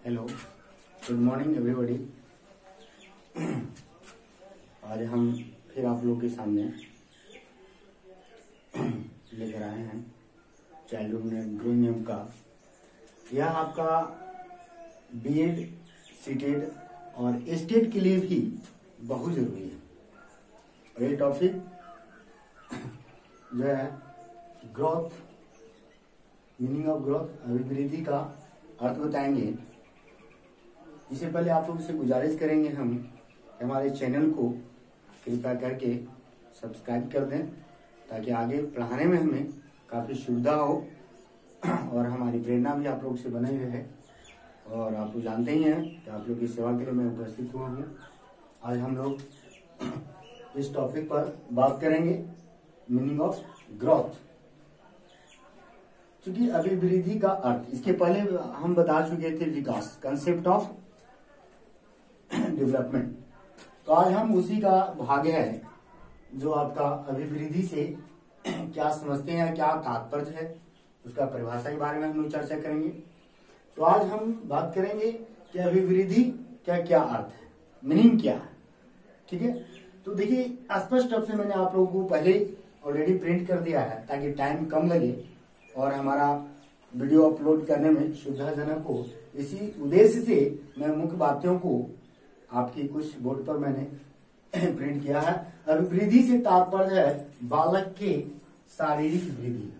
Hello, good morning everybody. आज हम फिर आप लोग के सामने लेकर आए हैं चाइल्डहुड एंड ग्रोइंग अप का। यह आपका बीएड, सीटेड और स्टेट के लिए भी बहुत जरूरी है। और ये टॉपिक जो है ग्रोथ, मीनिंग ऑफ ग्रोथ, अभिवृद्धि का अर्थ बताएंगे। इससे पहले आप लोग से गुजारिश करेंगे हम कि हमारे चैनल को कृपया करके सब्सक्राइब कर दें, ताकि आगे पढ़ाने में हमें काफ़ी सुविधा हो और हमारी प्रेरणा भी आप लोग से बने हुए है। और आप लोग जानते ही हैं कि आप लोग की सेवा के लिए मैं उपस्थित हुआ हूँ। आज हम लोग इस टॉपिक पर बात करेंगे, मीनिंग ऑफ ग्रोथ। क्योंकि अभिवृद्धि का अर्थ, इसके पहले हम बता चुके थे विकास, कंसेप्ट ऑफ डेवलपमेंट। तो आज हम उसी का भाग है जो आपका अभिवृद्धि से क्या समझते हैं, क्या तात्पर्य है, उसका परिभाषा के बारे में हम लोग चर्चा करेंगे। तो आज हम बात करेंगे कि अभिवृद्धि क्या क्या अर्थ है, मीनिंग क्या है। ठीक है, तो देखिए स्पष्ट रूप से मैंने आप लोगों को पहले ऑलरेडी प्रिंट कर दिया है ताकि टाइम कम लगे और हमारा वीडियो अपलोड करने में सुविधाजनक हो। इसी उद्देश्य से मैं मुख्य बातों को आपकी कुछ बोर्ड पर मैंने प्रिंट किया है। अभिवृद्धि से तात्पर्य है बालक के शारीरिक वृद्धि।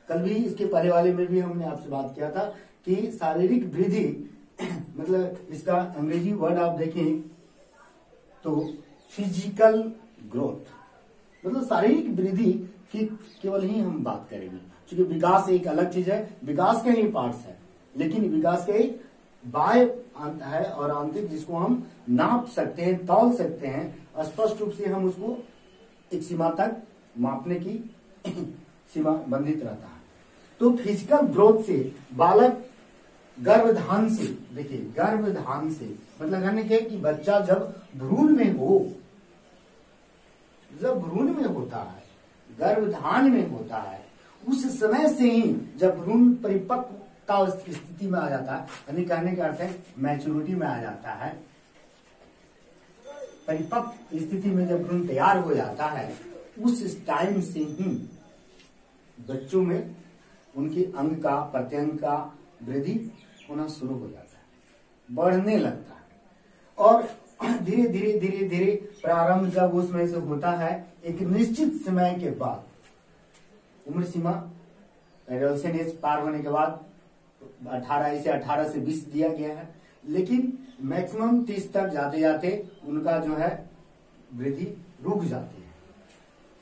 कल भी इसके पहले वाले में भी हमने आपसे बात किया था कि शारीरिक वृद्धि मतलब इसका अंग्रेजी वर्ड आप देखें तो फिजिकल ग्रोथ, मतलब शारीरिक वृद्धि की केवल ही हम बात करेंगे। क्योंकि विकास एक अलग चीज है, विकास के ही पार्ट्स है, लेकिन विकास के एक बाह्य अंत है और आंतरिक, जिसको हम नाप सकते हैं, तौल सकते हैं। स्पष्ट रूप से हम उसको एक सीमा तक मापने की सीमा बंधित रहता है। तो फिजिकल ग्रोथ से बालक गर्भधान से, देखिए गर्भधान से मतलब कहने के कि बच्चा जब भ्रूण में हो, जब भ्रूण में होता है, गर्भधान में होता है, उस समय से ही जब भ्रूण परिपक्व स्थिति में आ जाता है, यानी कहने का अर्थ है मैच्योरिटी में आ जाता है, परिपक्व स्थिति में जब भ्रूण तैयार हो जाता है, उस टाइम से ही बच्चों में उनके अंग का, प्रत्यंग का वृद्धि होना शुरू हो जाता है, बढ़ने लगता है। और धीरे धीरे धीरे धीरे प्रारंभ जब उसमें से होता है, एक निश्चित समय के बाद उम्र सीमा एडोलेसेंट एज पार होने के बाद 18 से 20 दिया गया है, लेकिन मैक्सिमम 30 तक जाते जाते उनका जो है वृद्धि रुक जाती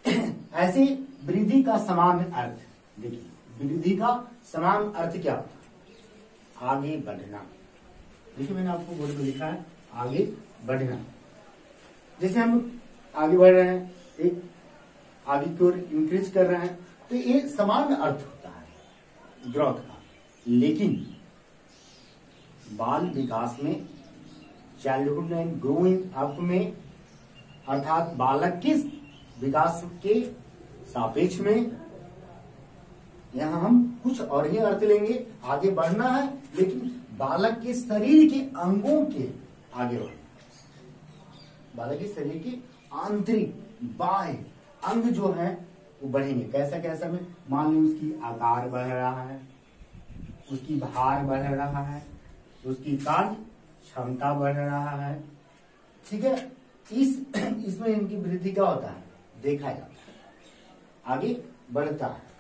है। ऐसे वृद्धि का समान अर्थ, देखिए वृद्धि का समान अर्थ क्या होता है? आगे बढ़ना। देखिए मैंने आपको बोर्ड में लिखा है आगे बढ़ना। जैसे हम आगे बढ़ रहे हैं, एक आगे की ओर इंक्रीज कर रहे हैं, तो ये समान अर्थ होता है ग्रोथ का। लेकिन बाल विकास में, चाइल्डहुड एंड ग्रोइंग अप में, अर्थात बालक के विकास के सापेक्ष में, यहां हम कुछ और ही अर्थ लेंगे। आगे बढ़ना है, लेकिन बालक के शरीर के अंगों के आगे बढ़ना, बालक के शरीर के आंतरिक बाह्य अंग जो है वो बढ़ेंगे। कैसा कैसा में, मान ली उसकी आकार बढ़ रहा है, उसकी भार बढ़ रहा है, उसकी कार्य क्षमता बढ़ रहा है। ठीक है, इसमें इनकी वृद्धि क्या होता है, देखा जाता है, आगे बढ़ता है।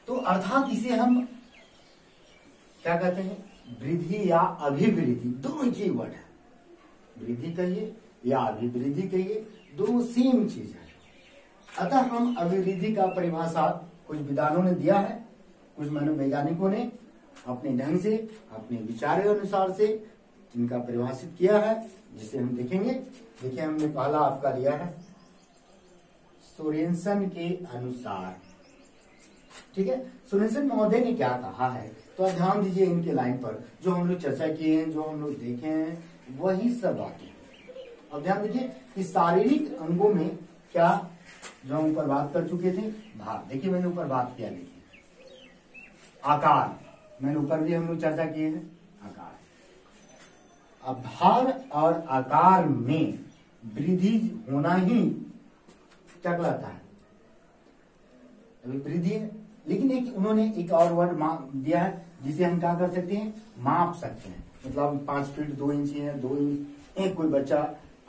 तो अर्थात इसे हम क्या कहते हैं, वृद्धि या अभिवृद्धि, दोनों की वर्ड है। वृद्धि कहिए या अभिवृद्धि कहिए, दोनों सेम चीज है। अतः हम अभिवृद्धि का परिभाषा कुछ विद्वानों ने दिया है, कुछ मनोवैज्ञानिकों ने अपने ढंग से, अपने विचार के अनुसार से इनका परिभाषित किया है, जिसे हम देखेंगे। देखिए हमने पहला आपका लिया है सोरेनसन के अनुसार। ठीक है, सोरेनसन महोदय ने क्या कहा है, तो आप ध्यान दीजिए इनके लाइन पर। जो हम लोग चर्चा किए हैं, जो हम लोग देखे हैं, वही सब बातें। अब ध्यान दीजिए कि शारीरिक अंगों में क्या, जो हम ऊपर बात कर चुके थे, भार। देखिए मैंने ऊपर बात किया, देखिए आकार, मैंने ऊपर भी हम लोग चर्चा किए हैं, आकार। अब भार और आकार में वृद्धि होना ही क्या कहलाता है, अभी वृद्धि है। लेकिन एक उन्होंने एक और वर्ड दिया है जिसे हम क्या कर सकते हैं, माप सकते हैं। मतलब 5 फीट 2 इंच है, 2 इंच, एक कोई बच्चा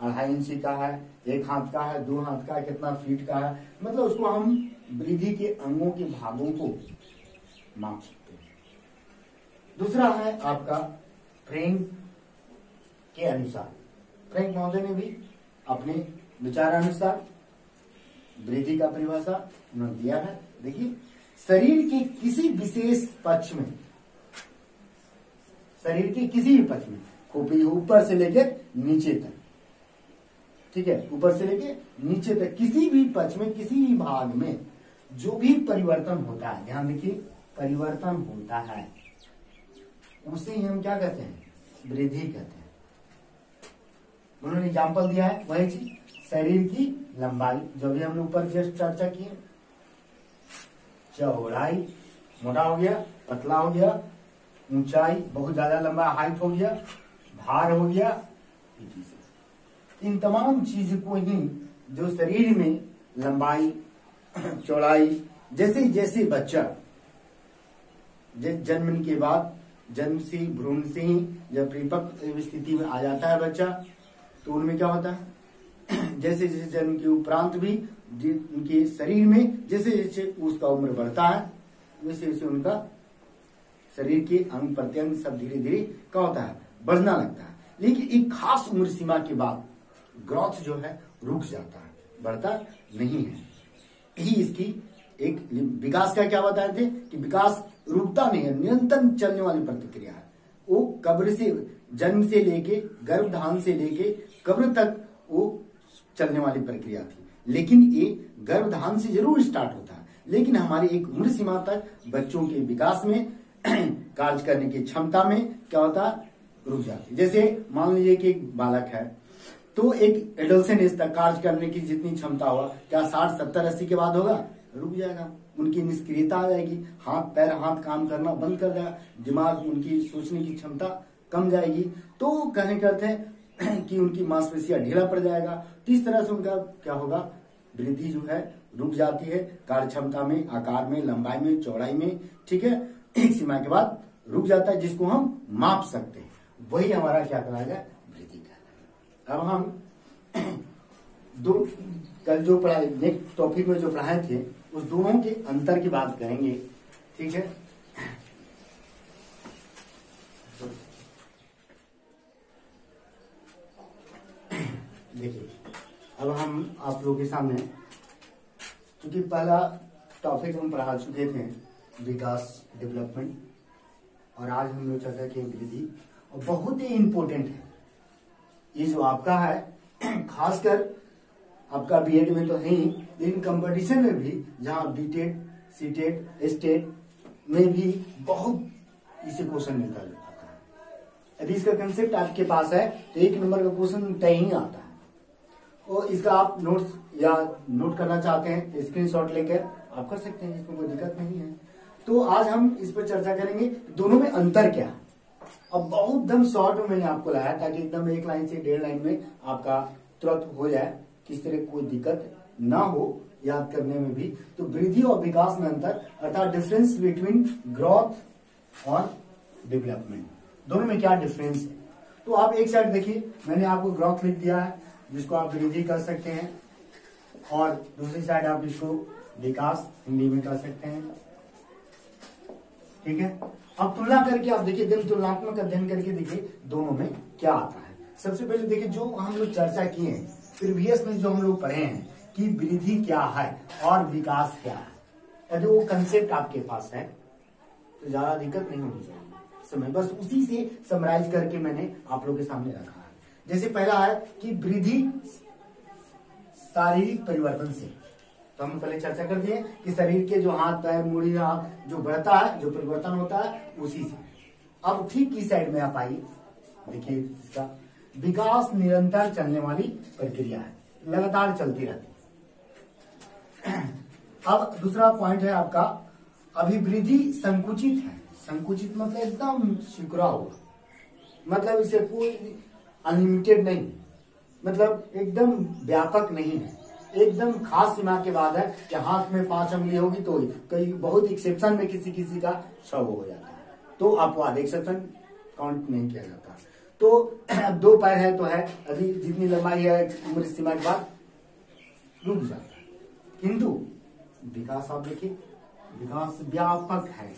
2.5 इंच का है, 1 हाथ का है, 2 हाथ का है, कितना फीट का है, मतलब उसको हम वृद्धि के अंगों के भागों को माप सकते हैं। दूसरा है आपका फ्रैंक के अनुसार। फ्रैंक महोदय ने भी अपने विचारानुसार वृद्धि का परिभाषा उन्होंने दिया है। देखिए, शरीर के किसी विशेष पक्ष में, शरीर के किसी भी पक्ष में, खोपड़ी ऊपर से लेकर नीचे तक, ठीक है, ऊपर से लेकर नीचे तक किसी भी पक्ष में, किसी भी भाग में जो भी परिवर्तन होता है, ध्यान देखिए, परिवर्तन होता है, उसे हम क्या कहते हैं, वृद्धि कहते हैं। उन्होंने एग्जाम्पल दिया है वही चीज, शरीर की लंबाई, जो भी हम लोग ऊपर जस्ट चर्चा किए, चौड़ाई, मोटा हो गया, पतला हो गया, ऊंचाई, बहुत ज्यादा लंबा हाइट हो गया, भार हो गया, इन तमाम चीज को ही जो शरीर में लंबाई, चौड़ाई, जैसे जैसे बच्चा जन्म के बाद, जन्म से भ्रूण से ही जब परिपक्व स्थिति में आ जाता है बच्चा, तो उनमें क्या होता है, जैसे जैसे जन्म के उपरांत भी उनके शरीर में जैसे जैसे उसका उम्र बढ़ता है, वैसे वैसे उनका शरीर के अंग प्रत्यंग सब धीरे धीरे क्या होता है, बढ़ना लगता है। लेकिन एक खास उम्र सीमा के बाद ग्रोथ जो है रुक जाता है, बढ़ता नहीं है। यही इसकी एक विकास का क्या बताए थे कि विकास रुकता नहीं है, निरंतर चलने वाली प्रतिक्रिया है। वो कब्र से, जन्म से लेके, गर्भधान से लेके कब्र तक वो चलने वाली प्रक्रिया थी। लेकिन ये गर्भधान से जरूर स्टार्ट होता है, लेकिन हमारी एक उम्र सीमा तक बच्चों के विकास में, कार्य करने की क्षमता में क्या होता है, रुक जाती है। जैसे मान लीजिए कि एक बालक है, तो एक एडोलसेंट एज तक कार्य करने की जितनी क्षमता होगा, क्या 60, 70, 80 के बाद होगा, रुक जाएगा, उनकी निष्क्रियता आ जाएगी, हाथ काम करना बंद कर देगा, दिमाग, उनकी सोचने की क्षमता कम जाएगी। तो कहने का अर्थ है कि उनकी मांसपेशियां ढीला पड़ जाएगा। तो इस तरह से उनका क्या होगा, वृद्धि जो है रुक जाती है, कार्य क्षमता में, आकार में, लंबाई में, चौड़ाई में, ठीक है, एक सीमा के बाद रुक जाता है, जिसको हम माप सकते हैं। वही हमारा क्या कहलाएगा, वृद्धि कहलाएगा। अब हम दो कल जो पढ़ाई, नेक्स्ट टॉपिक में जो पढ़ाए थे, उस दोनों के अंतर की बात करेंगे, ठीक है। देखिए, अब हम आप लोगों के सामने, क्योंकि पहला टॉपिक हम पढ़ा चुके थे विकास, डेवलपमेंट, और आज हम लोग चर्चा किए वृद्धि, और बहुत ही इंपॉर्टेंट है ये जो आपका है, खासकर आपका बीएड में तो है ही, लेकिन कंपटीशन में भी, जहां बीटेड, सीटेड, स्टेट में भी बहुत इसे क्वेश्चन मिलता है। यदि इसका कंसेप्ट आपके पास है तो 1 नंबर का क्वेश्चन तय ही आता है। और इसका आप नोट्स या नोट करना चाहते हैं तो स्क्रीनशॉट लेकर आप कर सकते हैं, इसमें कोई दिक्कत नहीं है। तो आज हम इस पर चर्चा करेंगे दोनों में अंतर क्या है। अब बहुत एकदम शॉर्ट में मैंने आपको लाया ताकि एकदम 1 लाइन से 1.5 लाइन में आपका तुरंत हो जाए, किस तरह कोई दिक्कत ना हो याद करने में भी। तो वृद्धि और विकास में अंतर, अर्थात डिफरेंस बिटवीन ग्रोथ और डेवलपमेंट, दोनों में क्या डिफरेंस है। तो आप एक साइड देखिए, मैंने आपको ग्रोथ लिख दिया है, जिसको आप वृद्धि कर सकते हैं, और दूसरी साइड आप इसको विकास हिंदी में कर सकते हैं, ठीक है। अब तुलना करके आप देखिए, दिन तुलनात्मक अध्ययन करके देखिए दोनों में क्या आता है। सबसे पहले देखिए, जो हम लोग चर्चा किए हैं प्रीवियस में, जो हम लोग पढ़े हैं कि वृद्धि क्या है और विकास क्या है, यदि वो कंसेप्ट आपके पास है तो ज्यादा दिक्कत नहीं होनी चाहिए समय, बस उसी से समराइज करके मैंने आप लोगों के सामने रखा है। जैसे पहला है कि वृद्धि शारीरिक परिवर्तन से, तो हम पहले चर्चा कर दिए कि शरीर के जो हाथ पैर मुड़ी हाथ जो बढ़ता है, जो परिवर्तन होता है, उसी से। अब ठीक की साइड में आप आइए, देखिए इसका विकास निरंतर चलने वाली प्रक्रिया है, लगातार चलती रहती है। अब दूसरा पॉइंट है आपका, अभिवृद्धि संकुचित है, संकुचित मतलब एकदम सिकुड़ा हुआ, मतलब इसे कोई अनलिमिटेड नहीं, मतलब एकदम व्यापक नहीं है, एकदम खास सीमा के बाद है कि हाथ में 5 उंगली होगी तो कई बहुत एक्सेप्शन में किसी किसी का 6 हो जाता है, तो अपवाद एक्सेप्शन काउंट नहीं किया जाता। तो 2 पैर है तो है, अभी जितनी लंबाई है उम्र सीमा के बाद रुक जाता है। किंतु विकास आप देखिए, विकास व्यापक है,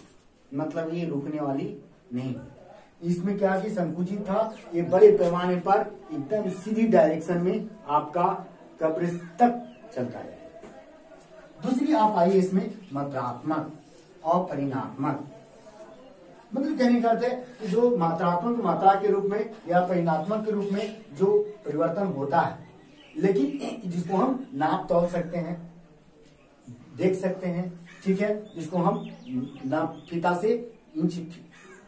मतलब ये रुकने वाली नहीं। इसमें क्या कि संकुचित था, ये बड़े पैमाने पर एकदम सीधी डायरेक्शन में आपका कवरेज तक चलता है। दूसरी आप आइए इसमें मात्रात्मक और परिणात्मक, मतलब कहने का अर्थ है कि जो मात्रात्मक मात्रा के रूप में या परिणात्मक के रूप में जो परिवर्तन होता है, लेकिन जिसको हम नाप तोल सकते हैं, देख सकते हैं, ठीक है, जिसको हम नाप फीता से इंच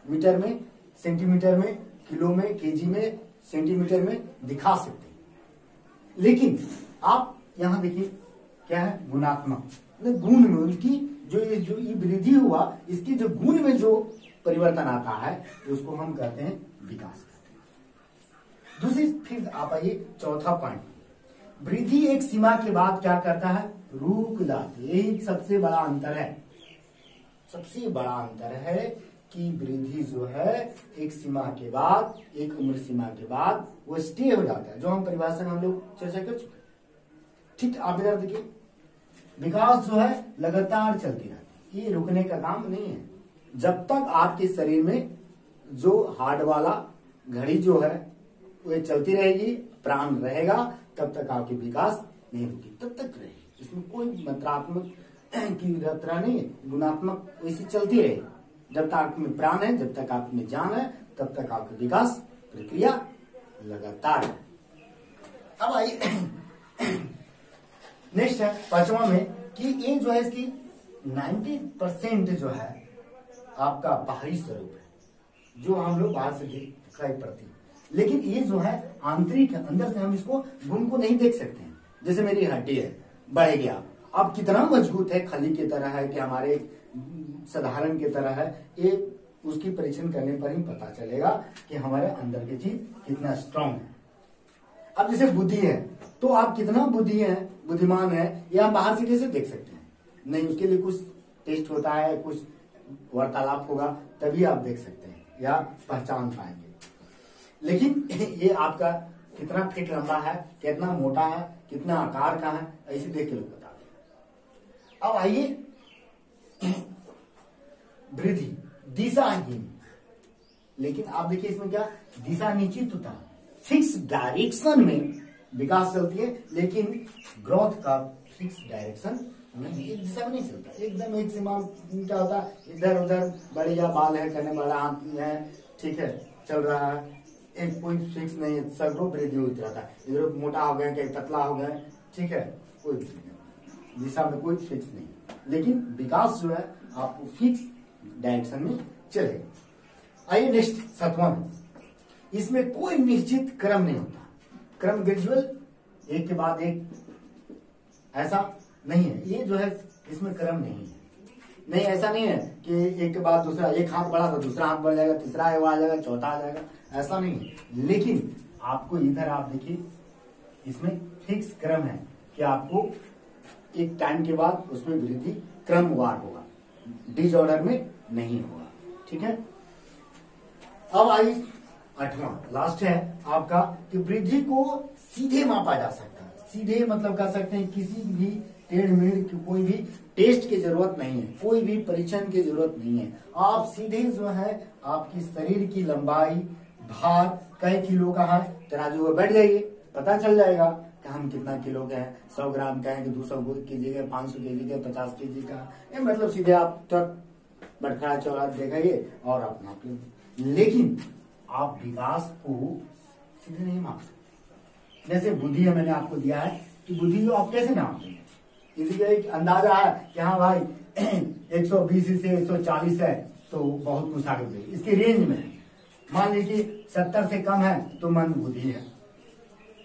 मीटर में, सेंटीमीटर में, किलो में, केजी में, सेंटीमीटर में दिखा सकते हैं। लेकिन आप यहां देखिए क्या है, गुणात्मक, मतलब गुण में उनकी जो ये वृद्धि हुआ, इसकी जो गुण में जो परिवर्तन आता है उसको हम कहते हैं विकास कहते हैं। दूसरी फिर आप आइए चौथा पॉइंट, वृद्धि एक सीमा के बाद क्या करता है, रुक जाती है। यही सबसे बड़ा अंतर है, सबसे बड़ा अंतर है कि वृद्धि जो है एक सीमा के बाद, एक उम्र सीमा के बाद वो स्टे हो जाता है, जो हम परिभाषा में हम लोग चर्चा कर चुके हैं। ठीक, आप इधर देखिए, विकास जो है लगातार चलती रहती है, ये रुकने का काम नहीं है। जब तक आपके शरीर में जो हार्ट वाला घड़ी जो है वो चलती रहेगी, प्राण रहेगा, तब तक आपकी विकास नहीं होगी, तब तक रहेगी। इसमें कोई मात्रात्मक की यात्रा नहीं है, गुणात्मक वैसी चलती रहेगी। जब तक आप में प्राण है, जब तक आप में जान है, तब तक आपकी विकास प्रक्रिया लगातार है। अब आइए नेक्स्ट है 5वां में कि ये जो है इसकी 90% जो है आपका बाहरी स्वरूप है, जो हम लोग बाहर से दिखाई पड़ती है, लेकिन ये जो है आंतरिक है, अंदर से हम इसको गुण को नहीं देख सकते हैं। जैसे मेरी हड्डी है, बढ़ गया, अब कितना मजबूत है, खली की तरह है कि हमारे साधारण की तरह है, ये उसकी परीक्षण करने पर ही पता चलेगा कि हमारे अंदर की चीज कितना स्ट्रांग है। अब जैसे बुद्धि है, तो आप कितना बुद्धि है, बुद्धिमान है, ये हम बाहर से कैसे देख सकते हैं? नहीं, उसके लिए कुछ टेस्ट होता है, कुछ वार्तालाप होगा, तभी आप देख सकते हैं या पहचान पाएंगे। लेकिन ये आपका कितना फीट लंबा है, कितना मोटा है, कितना आकार का है, ऐसे देख के लोग बता दें। अब आइए वृद्धि दिशाहीन, लेकिन आप देखिए इसमें क्या, दिशा निश्चितता, फिक्स डायरेक्शन में विकास चलती है, लेकिन ग्रोथ का फिक्स डायरेक्शन नहीं, एक दिशा में नहीं चलता, एकदम एक सीमा क्या होता है, इधर उधर बढ़िया बाल है, करने वाला हाथ है, ठीक है, चल रहा है, एक कोई फिक्स नहीं है, सगरों वृद्धि होती रहता है, इधर मोटा हो गया, कहीं पतला हो गया, ठीक है, कोई दिशा में कोई फिक्स नहीं। लेकिन विकास जो है आपको फिक्स डायरेक्शन में चलेगा। आइए नेक्स्ट 7वां में, इसमें कोई निश्चित क्रम नहीं होता, क्रम ग्रेजुअल, एक के बाद एक, ऐसा नहीं है। ये जो है इसमें क्रम नहीं है, नहीं ऐसा नहीं है कि एक के बाद दूसरा, एक हाथ बढ़ा तो दूसरा हाथ बढ़ जाएगा, तीसरा आ जाएगा, चौथा आ जाएगा, ऐसा नहीं है। लेकिन आपको इधर आप देखिए, इसमें फिक्स क्रम है कि आपको एक टाइम के बाद उसमें वृद्धि क्रमवार होगा, डिसऑर्डर में नहीं होगा, ठीक है। अब आई 8वां लास्ट है आपका कि वृद्धि को सीधे मापा जा सकता है। सीधे मतलब कह सकते हैं किसी भी टेढ़ मेढ़ की कोई भी टेस्ट की जरूरत नहीं है, कोई भी परीक्षण की जरूरत नहीं है। आप सीधे जो है आपकी शरीर की लंबाई, भार, कई किलो का है, तराजू में बैठ जाइए, पता चल जाएगा कि हम कितना किलो का है, 100 ग्राम का है कि 200 केजी का, 500 केजी का, 50 केजी का, ये मतलब सीधे आप तक बटखरा चौड़ा देखेंगे और आप नाप लेंगे। लेकिन आप विकास को सीधे नहीं माप सकते। जैसे बुद्धि है, मैंने आपको दिया है कि बुद्धि को आप कैसे नाप देंगे? किसी का एक अंदाजा है कि हाँ भाई 120 से 140 है तो बहुत कुछ आगे बढ़ेगी, इसके रेंज में है। मान लीजिए 70 से कम है तो मन बुद्धि है,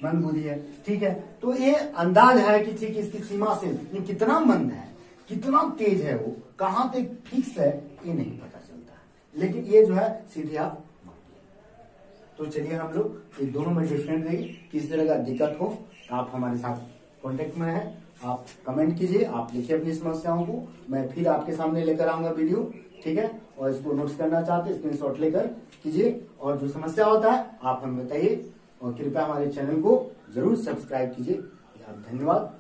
मन बुद्धि है, ठीक है। तो ये अंदाज है कि ठीक इसकी सीमा से कितना मंद है, कितना तेज है, वो कहाँ तक फिक्स है, ये नहीं पता चलता है। लेकिन ये जो है सीधे आप, तो चलिए हम लोग ये दोनों में डिफरेंट देंगे। किसी तरह का दिक्कत हो आप हमारे साथ कांटेक्ट में है, आप कमेंट कीजिए, आप लिखिए अपनी समस्याओं को, मैं फिर आपके सामने लेकर आऊंगा वीडियो, ठीक है। और इसको नोट्स करना चाहते हैं स्क्रीनशॉट लेकर कीजिए, और जो समस्या होता है आप हमें बताइए, और कृपया हमारे चैनल को जरूर सब्सक्राइब कीजिए। धन्यवाद।